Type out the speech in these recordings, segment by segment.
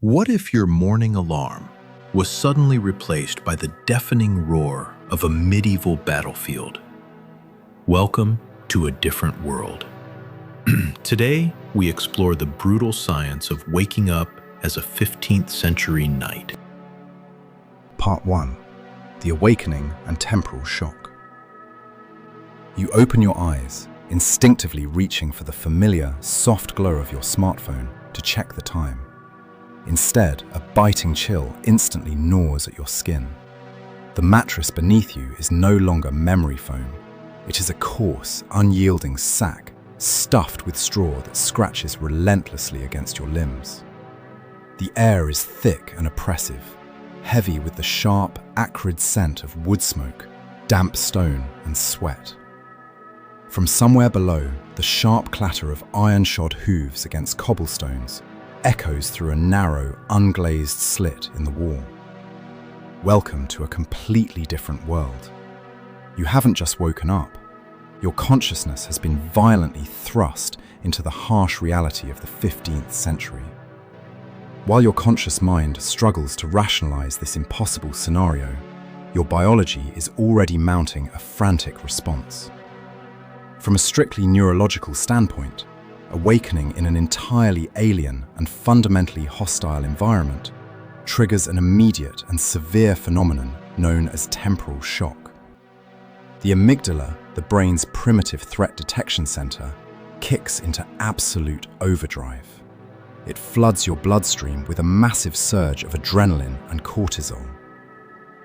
What if your morning alarm was suddenly replaced by the deafening roar of a medieval battlefield? Welcome to a different world. Today, we explore the brutal science of waking up as a 15th century knight. Part 1. The Awakening and Temporal Shock. You open your eyes, instinctively reaching for the familiar, soft glow of your smartphone to check the time. Instead, a biting chill instantly gnaws at your skin. The mattress beneath you is no longer memory foam. It is a coarse, unyielding sack stuffed with straw that scratches relentlessly against your limbs. The air is thick and oppressive, heavy with the sharp, acrid scent of wood smoke, damp stone and sweat. From somewhere below, the sharp clatter of iron-shod hooves against cobblestones echoes through a narrow, unglazed slit in the wall. Welcome to a completely different world. You haven't just woken up. Your consciousness has been violently thrust into the harsh reality of the 15th century. While your conscious mind struggles to rationalize this impossible scenario, your biology is already mounting a frantic response. From a strictly neurological standpoint, awakening in an entirely alien and fundamentally hostile environment triggers an immediate and severe phenomenon known as temporal shock. The amygdala, the brain's primitive threat detection center, kicks into absolute overdrive. It floods your bloodstream with a massive surge of adrenaline and cortisol.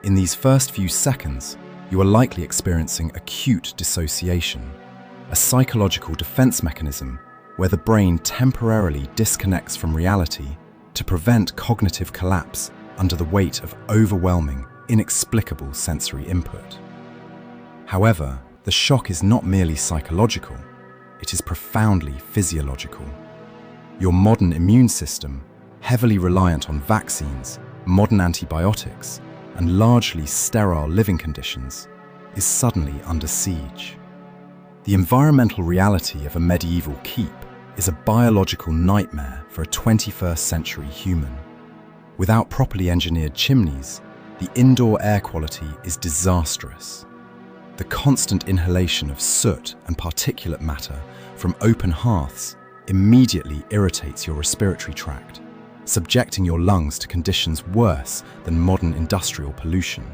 In these first few seconds, you are likely experiencing acute dissociation, a psychological defense mechanism where the brain temporarily disconnects from reality to prevent cognitive collapse under the weight of overwhelming, inexplicable sensory input. However, the shock is not merely psychological, it is profoundly physiological. Your modern immune system, heavily reliant on vaccines, modern antibiotics, and largely sterile living conditions, is suddenly under siege. The environmental reality of a medieval keep is a biological nightmare for a 21st century human. Without properly engineered chimneys, the indoor air quality is disastrous. The constant inhalation of soot and particulate matter from open hearths immediately irritates your respiratory tract, subjecting your lungs to conditions worse than modern industrial pollution.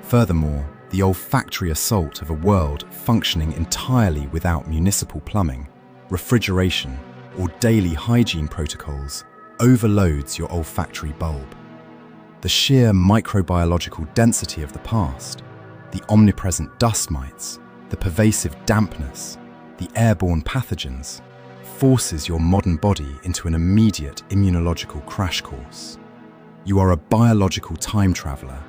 Furthermore, the olfactory assault of a world functioning entirely without municipal plumbing, refrigeration, or daily hygiene protocols overloads your olfactory bulb. The sheer microbiological density of the past, the omnipresent dust mites, the pervasive dampness, the airborne pathogens, forces your modern body into an immediate immunological crash course. You are a biological time traveler,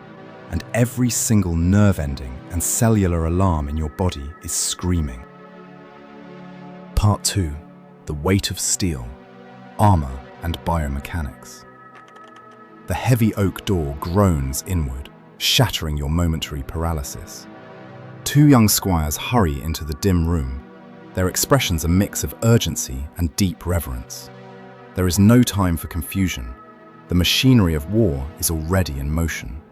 and every single nerve ending and cellular alarm in your body is screaming. Part 2. The Weight of Steel, Armor and Biomechanics. The heavy oak door groans inward, shattering your momentary paralysis. Two young squires hurry into the dim room, their expressions a mix of urgency and deep reverence. There is no time for confusion. The machinery of war is already in motion.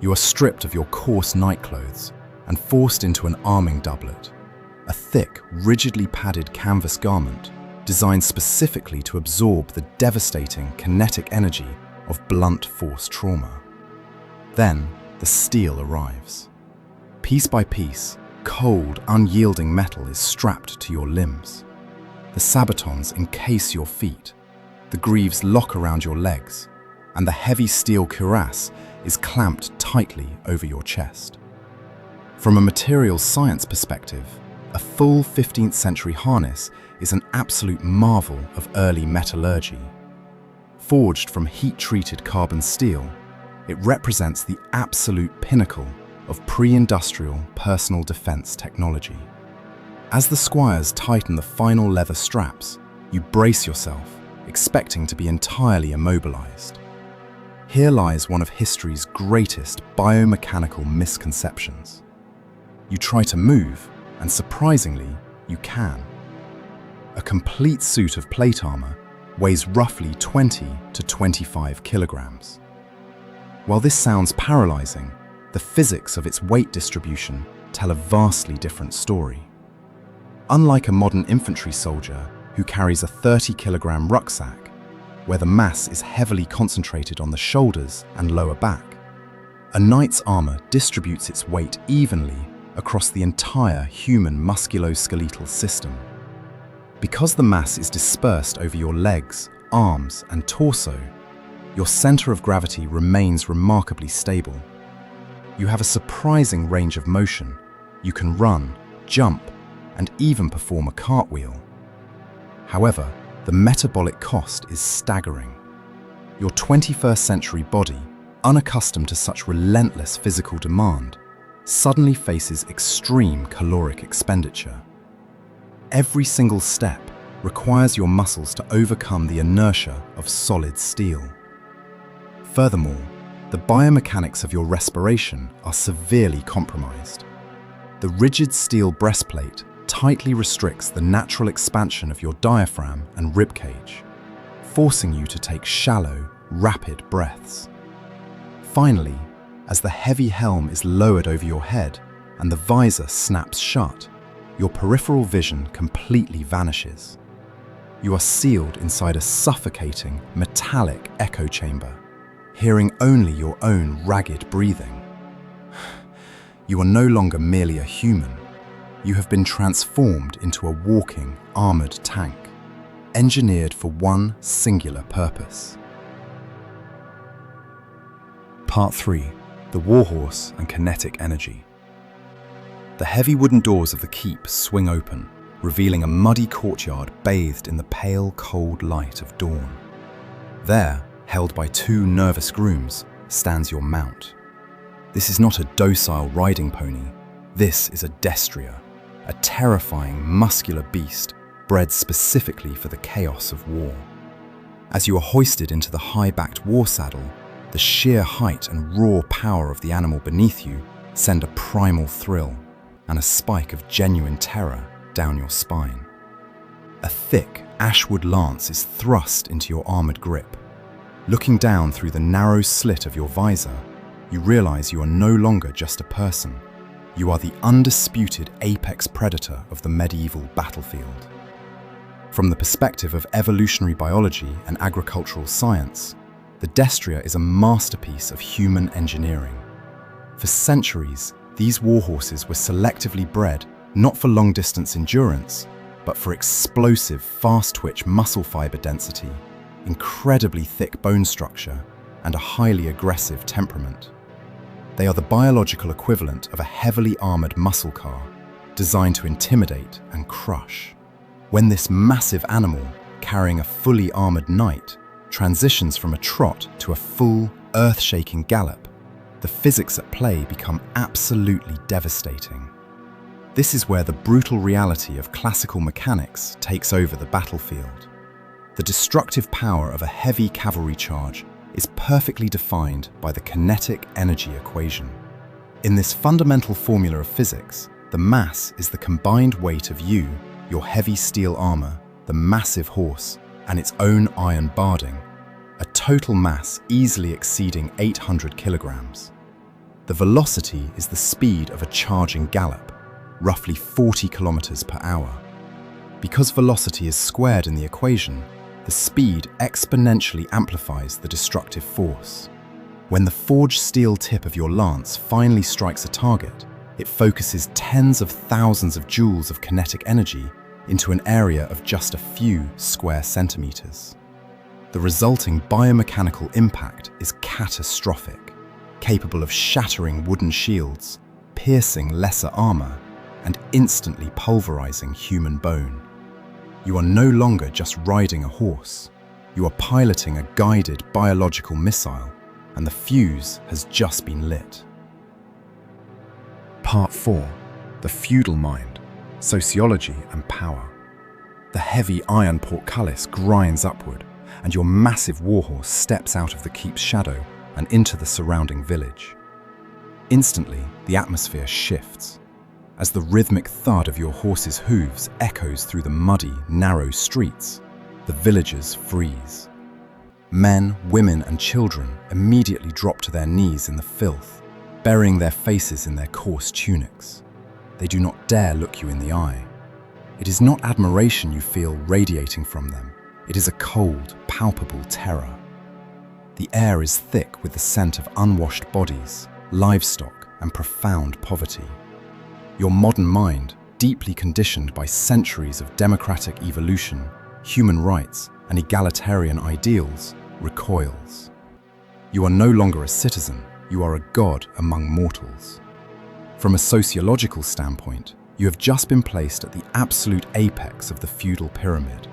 You are stripped of your coarse nightclothes and forced into an arming doublet, a thick, rigidly padded canvas garment designed specifically to absorb the devastating kinetic energy of blunt force trauma. Then, the steel arrives. Piece by piece, cold, unyielding metal is strapped to your limbs. The sabatons encase your feet, the greaves lock around your legs, and the heavy steel cuirass is clamped tightly over your chest. From a materials science perspective, a full 15th century harness is an absolute marvel of early metallurgy. Forged from heat-treated carbon steel, it represents the absolute pinnacle of pre-industrial personal defense technology. As the squires tighten the final leather straps, you brace yourself, expecting to be entirely immobilized. Here lies one of history's greatest biomechanical misconceptions. You try to move, and surprisingly, you can. A complete suit of plate armor, weighs roughly 20 to 25 kilograms. While this sounds paralyzing, the physics of its weight distribution tell a vastly different story. Unlike a modern infantry soldier who carries a 30-kilogram rucksack, where the mass is heavily concentrated on the shoulders and lower back, a knight's armor distributes its weight evenly across the entire human musculoskeletal system. Because the mass is dispersed over your legs, arms, and torso, your center of gravity remains remarkably stable. You have a surprising range of motion. You can run, jump, and even perform a cartwheel. However, the metabolic cost is staggering. Your 21st century body, unaccustomed to such relentless physical demand, suddenly faces extreme caloric expenditure. Every single step requires your muscles to overcome the inertia of solid steel. Furthermore, the biomechanics of your respiration are severely compromised. The rigid steel breastplate tightly restricts the natural expansion of your diaphragm and ribcage, forcing you to take shallow, rapid breaths. Finally, as the heavy helm is lowered over your head and the visor snaps shut, your peripheral vision completely vanishes. You are sealed inside a suffocating, metallic echo chamber, hearing only your own ragged breathing. You are no longer merely a human. You have been transformed into a walking, armored tank, engineered for one singular purpose. Part 3. The Warhorse and Kinetic Energy. The heavy wooden doors of the keep swing open, revealing a muddy courtyard bathed in the pale, cold light of dawn. There, held by two nervous grooms, stands your mount. This is not a docile riding pony. This is a destrier, a terrifying, muscular beast bred specifically for the chaos of war. As you are hoisted into the high-backed war saddle, the sheer height and raw power of the animal beneath you send a primal thrill and a spike of genuine terror down your spine. A thick, ashwood lance is thrust into your armored grip. Looking down through the narrow slit of your visor, you realize you are no longer just a person. You are the undisputed apex predator of the medieval battlefield. From the perspective of evolutionary biology and agricultural science, the destrier is a masterpiece of human engineering. For centuries, these warhorses were selectively bred not for long-distance endurance, but for explosive, fast-twitch muscle fiber density, incredibly thick bone structure, and a highly aggressive temperament. They are the biological equivalent of a heavily armored muscle car, designed to intimidate and crush. When this massive animal, carrying a fully armored knight, transitions from a trot to a full, earth-shaking gallop, the physics at play become absolutely devastating. This is where the brutal reality of classical mechanics takes over the battlefield. The destructive power of a heavy cavalry charge is perfectly defined by the kinetic energy equation. In this fundamental formula of physics, the mass is the combined weight of you, your heavy steel armor, the massive horse, and its own iron barding, a total mass easily exceeding 800 kilograms. The velocity is the speed of a charging gallop, roughly 40 kilometers per hour. Because velocity is squared in the equation, the speed exponentially amplifies the destructive force. When the forged steel tip of your lance finally strikes a target, it focuses tens of thousands of joules of kinetic energy into an area of just a few square centimeters. The resulting biomechanical impact is catastrophic, capable of shattering wooden shields, piercing lesser armor, and instantly pulverizing human bone. You are no longer just riding a horse. You are piloting a guided biological missile, and the fuse has just been lit. Part 4. The Feudal Mind, Sociology and Power. The heavy iron portcullis grinds upward, and your massive warhorse steps out of the keep's shadow and into the surrounding village. Instantly, the atmosphere shifts. As the rhythmic thud of your horse's hooves echoes through the muddy, narrow streets, the villagers freeze. Men, women, and children immediately drop to their knees in the filth, burying their faces in their coarse tunics. They do not dare look you in the eye. It is not admiration you feel radiating from them. It is a cold, palpable terror. The air is thick with the scent of unwashed bodies, livestock, and profound poverty. Your modern mind, deeply conditioned by centuries of democratic evolution, human rights, and egalitarian ideals, recoils. You are no longer a citizen, you are a god among mortals. From a sociological standpoint, you have just been placed at the absolute apex of the feudal pyramid.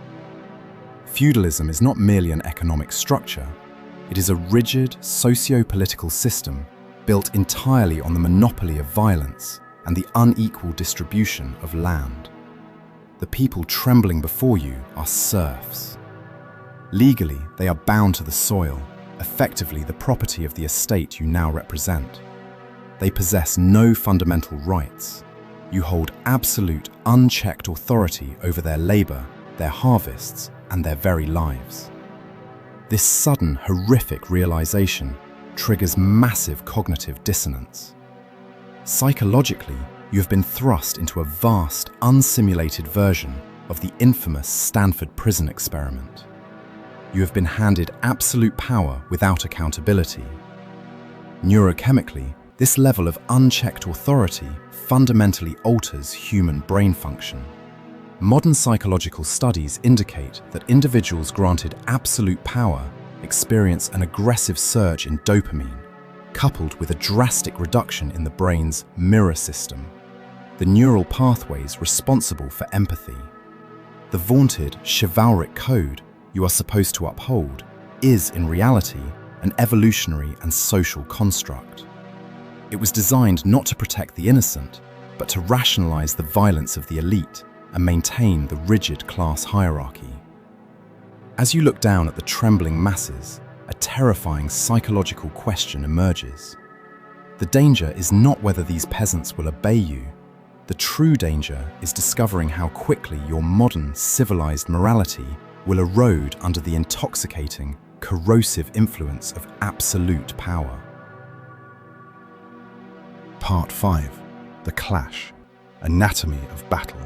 Feudalism is not merely an economic structure, it is a rigid socio-political system built entirely on the monopoly of violence and the unequal distribution of land. The people trembling before you are serfs. Legally, they are bound to the soil, effectively the property of the estate you now represent. They possess no fundamental rights. You hold absolute, unchecked authority over their labor, their harvests, and their very lives. This sudden, horrific realization triggers massive cognitive dissonance. Psychologically, you have been thrust into a vast, unsimulated version of the infamous Stanford prison experiment. You have been handed absolute power without accountability. Neurochemically, this level of unchecked authority fundamentally alters human brain function. Modern psychological studies indicate that individuals granted absolute power experience an aggressive surge in dopamine, coupled with a drastic reduction in the brain's mirror system, the neural pathways responsible for empathy. The vaunted chivalric code you are supposed to uphold is, in reality, an evolutionary and social construct. It was designed not to protect the innocent, but to rationalize the violence of the elite and maintain the rigid class hierarchy. As you look down at the trembling masses, a terrifying psychological question emerges. The danger is not whether these peasants will obey you. The true danger is discovering how quickly your modern, civilized morality will erode under the intoxicating, corrosive influence of absolute power. Part 5. The Clash. Anatomy of Battle.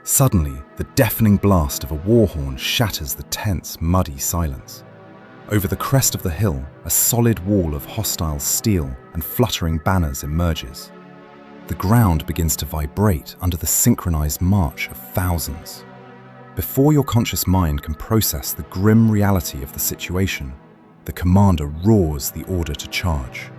Suddenly, the deafening blast of a war horn shatters the tense, muddy silence. Over the crest of the hill, a solid wall of hostile steel and fluttering banners emerges. The ground begins to vibrate under the synchronized march of thousands. Before your conscious mind can process the grim reality of the situation, the commander roars the order to charge.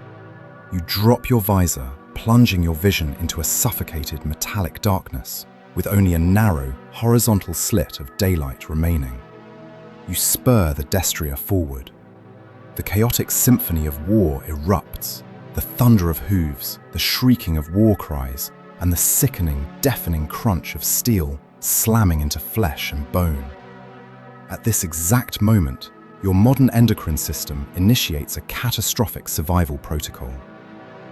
You drop your visor, plunging your vision into a suffocated metallic darkness, with only a narrow, horizontal slit of daylight remaining. You spur the destrier forward. The chaotic symphony of war erupts, the thunder of hooves, the shrieking of war cries, and the sickening, deafening crunch of steel slamming into flesh and bone. At this exact moment, your modern endocrine system initiates a catastrophic survival protocol.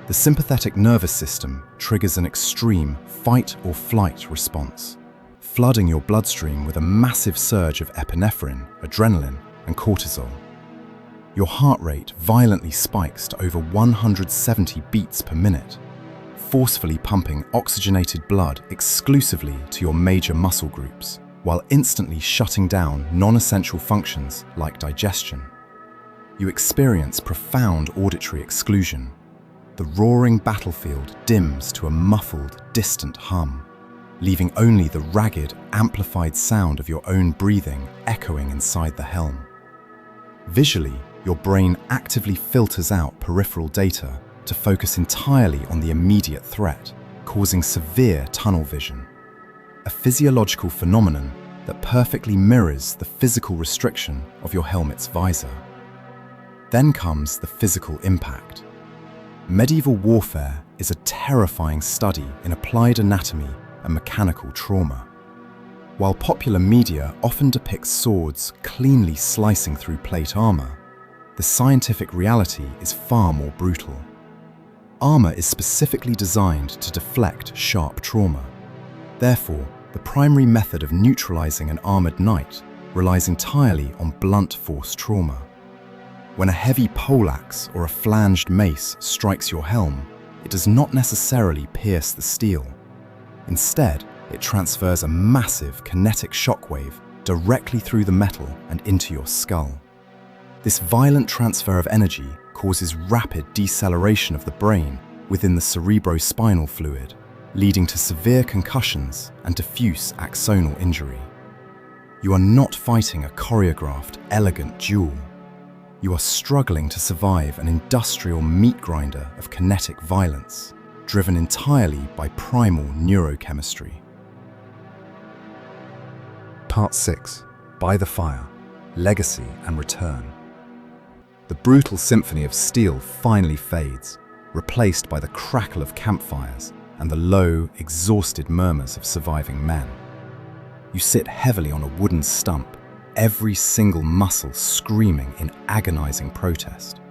The sympathetic nervous system triggers an extreme fight-or-flight response, flooding your bloodstream with a massive surge of epinephrine, adrenaline, and cortisol. Your heart rate violently spikes to over 170 beats per minute, forcefully pumping oxygenated blood exclusively to your major muscle groups, while instantly shutting down non-essential functions like digestion. You experience profound auditory exclusion. The roaring battlefield dims to a muffled, distant hum, leaving only the ragged, amplified sound of your own breathing echoing inside the helm. Visually, your brain actively filters out peripheral data to focus entirely on the immediate threat, causing severe tunnel vision, a physiological phenomenon that perfectly mirrors the physical restriction of your helmet's visor. Then comes the physical impact. Medieval warfare is a terrifying study in applied anatomy and mechanical trauma. While popular media often depicts swords cleanly slicing through plate armor, the scientific reality is far more brutal. Armor is specifically designed to deflect sharp trauma. Therefore, the primary method of neutralizing an armored knight relies entirely on blunt force trauma. When a heavy poleaxe or a flanged mace strikes your helm, it does not necessarily pierce the steel. Instead, it transfers a massive kinetic shockwave directly through the metal and into your skull. This violent transfer of energy causes rapid deceleration of the brain within the cerebrospinal fluid, leading to severe concussions and diffuse axonal injury. You are not fighting a choreographed, elegant duel. You are struggling to survive an industrial meat grinder of kinetic violence, driven entirely by primal neurochemistry. Part 6. By the Fire, Legacy and Return. The brutal symphony of steel finally fades, replaced by the crackle of campfires and the low, exhausted murmurs of surviving men. You sit heavily on a wooden stump, every single muscle screaming in agonizing protest.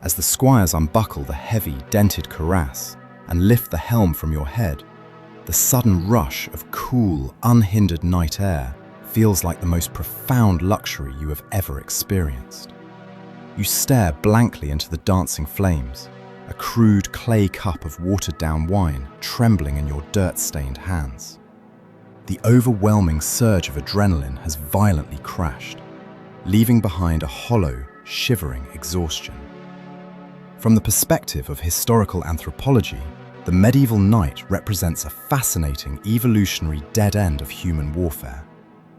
As the squires unbuckle the heavy, dented cuirass and lift the helm from your head, the sudden rush of cool, unhindered night air feels like the most profound luxury you have ever experienced. You stare blankly into the dancing flames, a crude clay cup of watered-down wine trembling in your dirt-stained hands. The overwhelming surge of adrenaline has violently crashed, leaving behind a hollow, shivering exhaustion. From the perspective of historical anthropology, the medieval knight represents a fascinating evolutionary dead end of human warfare,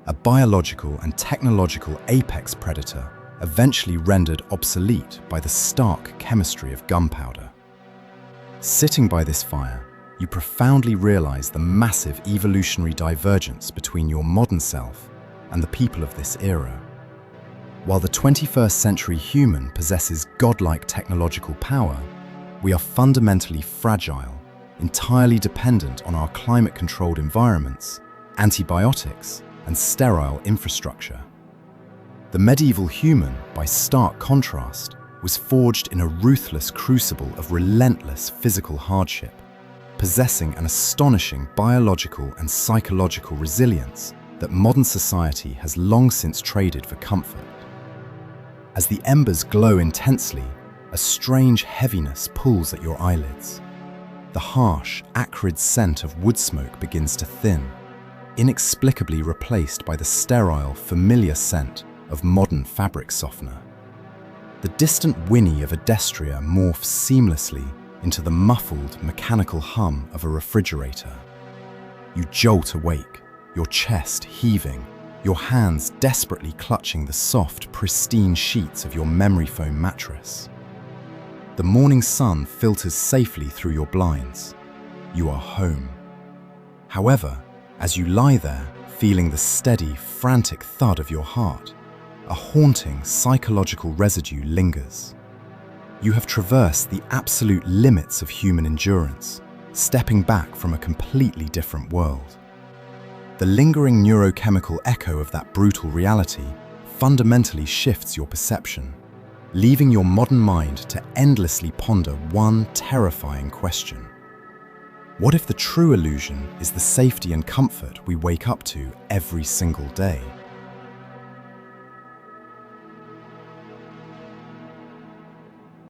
a biological and technological apex predator eventually rendered obsolete by the stark chemistry of gunpowder. Sitting by this fire, you profoundly realize the massive evolutionary divergence between your modern self and the people of this era. While the 21st century human possesses godlike technological power, we are fundamentally fragile, entirely dependent on our climate-controlled environments, antibiotics, and sterile infrastructure. The medieval human, by stark contrast, was forged in a ruthless crucible of relentless physical hardship, possessing an astonishing biological and psychological resilience that modern society has long since traded for comfort. As the embers glow intensely, a strange heaviness pulls at your eyelids. The harsh, acrid scent of wood smoke begins to thin, inexplicably replaced by the sterile, familiar scent of modern fabric softener. The distant whinny of a destrier morphs seamlessly into the muffled, mechanical hum of a refrigerator. You jolt awake, your chest heaving, your hands desperately clutching the soft, pristine sheets of your memory foam mattress. The morning sun filters safely through your blinds. You are home. However, as you lie there, feeling the steady, frantic thud of your heart, a haunting psychological residue lingers. You have traversed the absolute limits of human endurance, stepping back from a completely different world. The lingering neurochemical echo of that brutal reality fundamentally shifts your perception, leaving your modern mind to endlessly ponder one terrifying question. What if the true illusion is the safety and comfort we wake up to every single day?